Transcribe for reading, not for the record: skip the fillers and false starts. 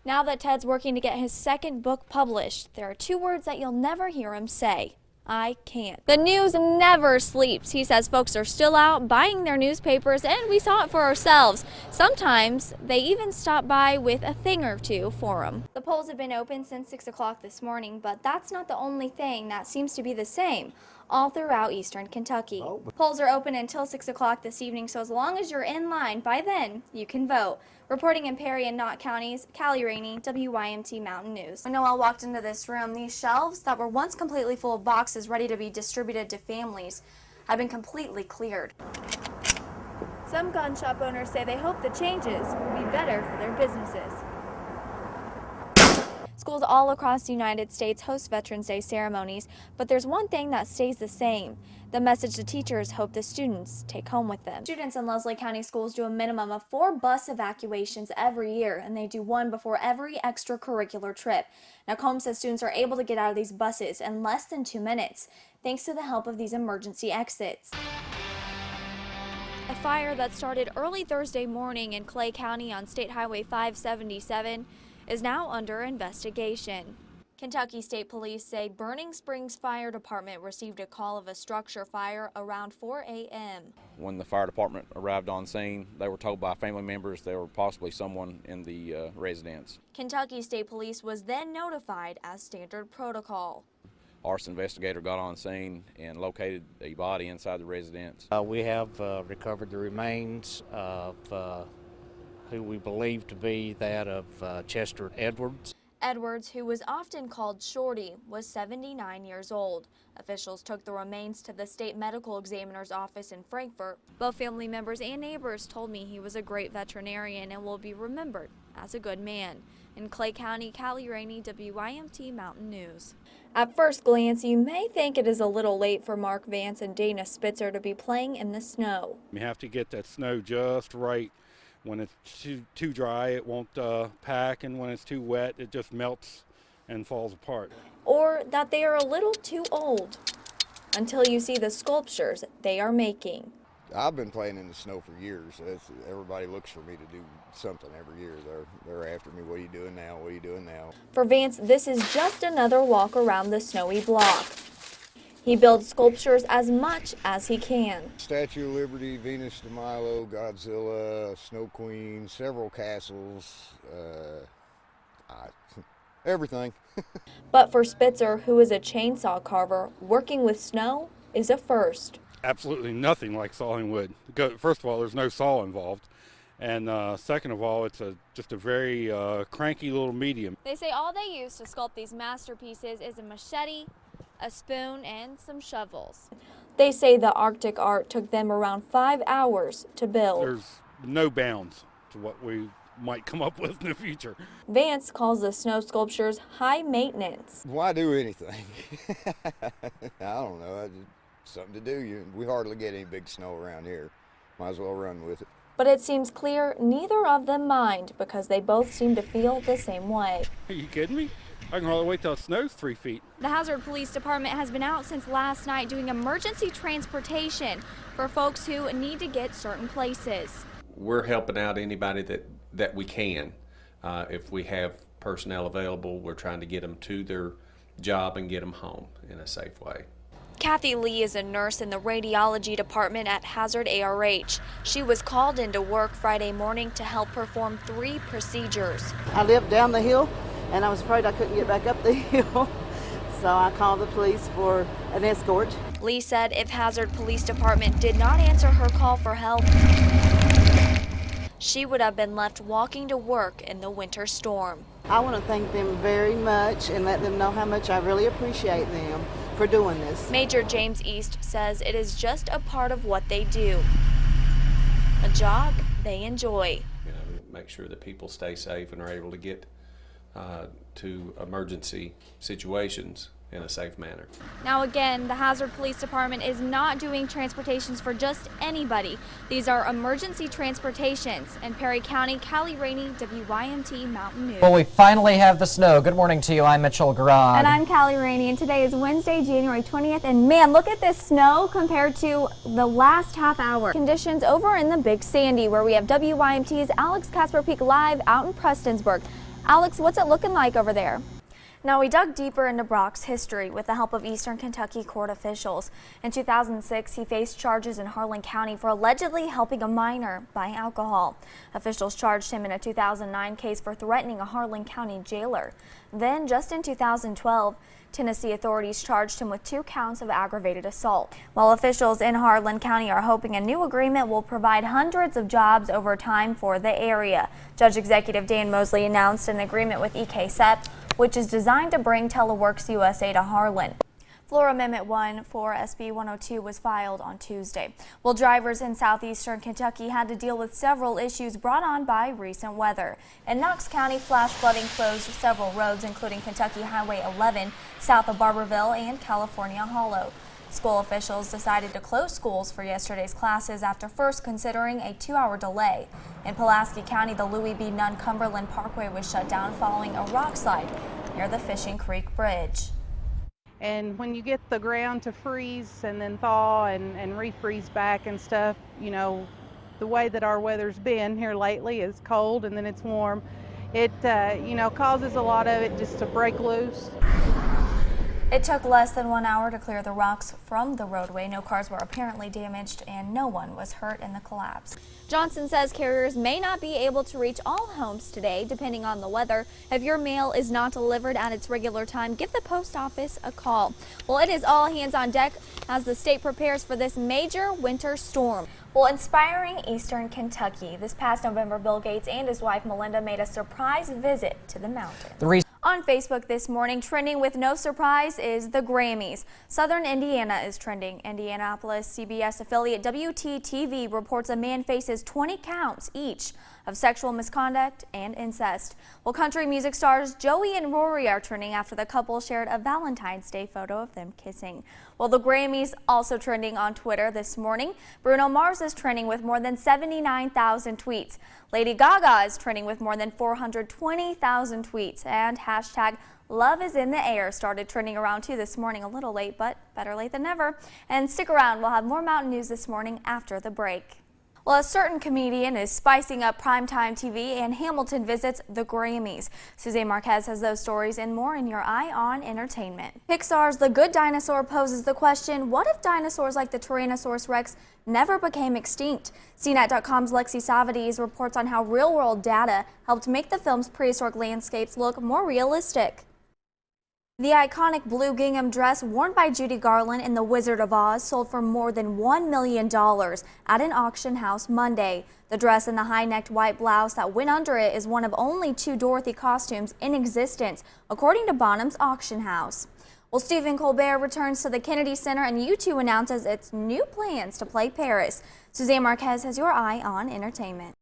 Now that Ted's working to get his second book published, there are two words that you'll never hear him say. I can't. The news never sleeps. He says folks are still out buying their newspapers, and we saw it for ourselves. Sometimes they even stop by with a thing or two for him. The polls have been open since 6 o'clock this morning, but that's not the only thing that seems to be the same all throughout eastern Kentucky. Polls are open until 6 o'clock this evening, so as long as you're in line by then, you can vote. Reporting in Perry and Knott counties, Callie Rainey, WYMT Mountain News. When Noel walked into this room, these shelves that were once completely full of boxes ready to be distributed to families have been completely cleared. Some gun shop owners say they hope the changes will be better for their businesses. Schools all across the United States host Veterans Day ceremonies, but there's one thing that stays the same. The message the teachers hope the students take home with them. Students in Leslie County schools do a minimum of 4 bus evacuations every year, and they do one before every extracurricular trip. Now, Combs says students are able to get out of these buses in less than 2 minutes, thanks to the help of these emergency exits. A fire that started early Thursday morning in Clay County on State Highway 577 is now under investigation. Kentucky State Police say Burning Springs Fire Department received a call of a structure fire around 4 a.m. When the fire department arrived on scene, they were told by family members there were possibly someone in the residence. Kentucky State Police was then notified as standard protocol. Arson investigator got on scene and located a body inside the residence. We have recovered the remains of who we believe to be that of Chester Edwards. Edwards, who was often called Shorty, was 79 years old. Officials took the remains to the state medical examiner's office in Frankfort. Both family members and neighbors told me he was a great veterinarian and will be remembered as a good man. In Clay County, Callie Rainey, WYMT Mountain News. At first glance, you may think it is a little late for Mark Vance and Dana Spitzer to be playing in the snow. You have to get that snow just right. When it's too dry, it won't pack, and when it's too wet, it just melts and falls apart. Or that they are a little too old, until you see the sculptures they are making. I've been playing in the snow for years. Everybody looks for me to do something every year. They're after me, what are you doing now, what are you doing now? For Vance, this is just another walk around the snowy block. He builds sculptures as much as he can. Statue of Liberty, Venus de Milo, Godzilla, Snow Queen, several castles, everything. But for Spitzer, who is a chainsaw carver, working with snow is a first. Absolutely nothing like sawing wood. First of all, there's no saw involved. And second of all, it's just a very cranky little medium. They say all they use to sculpt these masterpieces is a machete, a spoon, and some shovels. They say the Arctic art took them around 5 hours to build. There's no bounds to what we might come up with in the future. Vance calls the snow sculptures high maintenance. Why do anything? I don't know. Something to do. We hardly get any big snow around here. Might as well run with it. But it seems clear neither of them mind because they both seem to feel the same way. Are you kidding me? I can hardly wait till it snows 3 feet. The Hazard Police Department has been out since last night doing emergency transportation for folks who need to get certain places. We're helping out anybody that we can. If we have personnel available, we're trying to get them to their job and get them home in a safe way. Kathy Lee is a nurse in the radiology department at Hazard ARH. She was called into work Friday morning to help perform 3 procedures. I lived down the hill and I was afraid I couldn't get back up the hill, so I called the police for an escort. Lee said if Hazard Police Department did not answer her call for help, she would have been left walking to work in the winter storm. I want to thank them very much and let them know how much I really appreciate them for doing this. Major James East says it is just a part of what they do, a job they enjoy. Make sure that people stay safe and are able to get to emergency situations in a safe manner. Now again, the Hazard Police Department is not doing transportations for just anybody. These are emergency transportations. In Perry County, Callie Rainey, WYMT Mountain News. Well, we finally have the snow. Good morning to you. I'm Mitchell Garag. And I'm Callie Rainey, and today is Wednesday, January 20th. And man, look at this snow compared to the last half hour. Conditions over in the Big Sandy, where we have WYMT's Alex Casper Peak live out in Prestonsburg. Alex, what's it looking like over there? Now, we dug deeper into Brock's history with the help of Eastern Kentucky court officials. In 2006, he faced charges in Harlan County for allegedly helping a minor buy alcohol. Officials charged him in a 2009 case for threatening a Harlan County jailer. Then, just in 2012, Tennessee authorities charged him with 2 counts of aggravated assault. While officials in Harlan County are hoping a new agreement will provide hundreds of jobs over time for the area. Judge Executive Dan Mosley announced an agreement with EKSEP, which is designed to bring Teleworks USA to Harlan. Floor Amendment 1 for SB 102 was filed on Tuesday. Well, drivers in southeastern Kentucky had to deal with several issues brought on by recent weather. In Knox County, flash flooding closed several roads, including Kentucky Highway 11 south of Barberville and California Hollow. School officials decided to close schools for yesterday's classes after first considering a 2-hour delay. In Pulaski County, the Louis B. Nunn Cumberland Parkway was shut down following a rock slide near the Fishing Creek Bridge. And when you get the ground to freeze and then thaw and refreeze back and stuff, you know, the way that our weather's been here lately is cold and then it's warm. It, you know, causes a lot of it just to break loose. It took less than 1 hour to clear the rocks from the roadway. No cars were apparently damaged and no one was hurt in the collapse. Johnson says carriers may not be able to reach all homes today, depending on the weather. If your mail is not delivered at its regular time, give the post office a call. Well, it is all hands on deck as the state prepares for this major winter storm. Well, inspiring Eastern Kentucky. This past November, Bill Gates and his wife Melinda made a surprise visit to the mountain. On Facebook this morning, trending with no surprise is the Grammys. Southern Indiana is trending. Indianapolis CBS affiliate WTTV reports a man faces 20 counts each of sexual misconduct and incest. Well, country music stars Joey and Rory are trending after the couple shared a Valentine's Day photo of them kissing. Well, the Grammys also trending on Twitter this morning. Bruno Mars is trending with more than 79,000 tweets. Lady Gaga is trending with more than 420,000 tweets. And hashtag Love is in the air started trending around too this morning. A little late, but better late than never. And stick around, we'll have more mountain news this morning after the break. Well, a certain comedian is spicing up primetime TV and Hamilton visits the Grammys. Suzanne Marquez has those stories and more in your Eye on Entertainment. Pixar's The Good Dinosaur poses the question, what if dinosaurs like the Tyrannosaurus Rex never became extinct? CNET.com's Lexi Savades reports on how real-world data helped make the film's prehistoric landscapes look more realistic. The iconic blue gingham dress worn by Judy Garland in The Wizard of Oz sold for more than $1 million at an auction house Monday. The dress and the high-necked white blouse that went under it is one of only 2 Dorothy costumes in existence, according to Bonham's auction house. Well, Stephen Colbert returns to the Kennedy Center and U2 announces its new plans to play Paris. Suzanne Marquez has your Eye on Entertainment.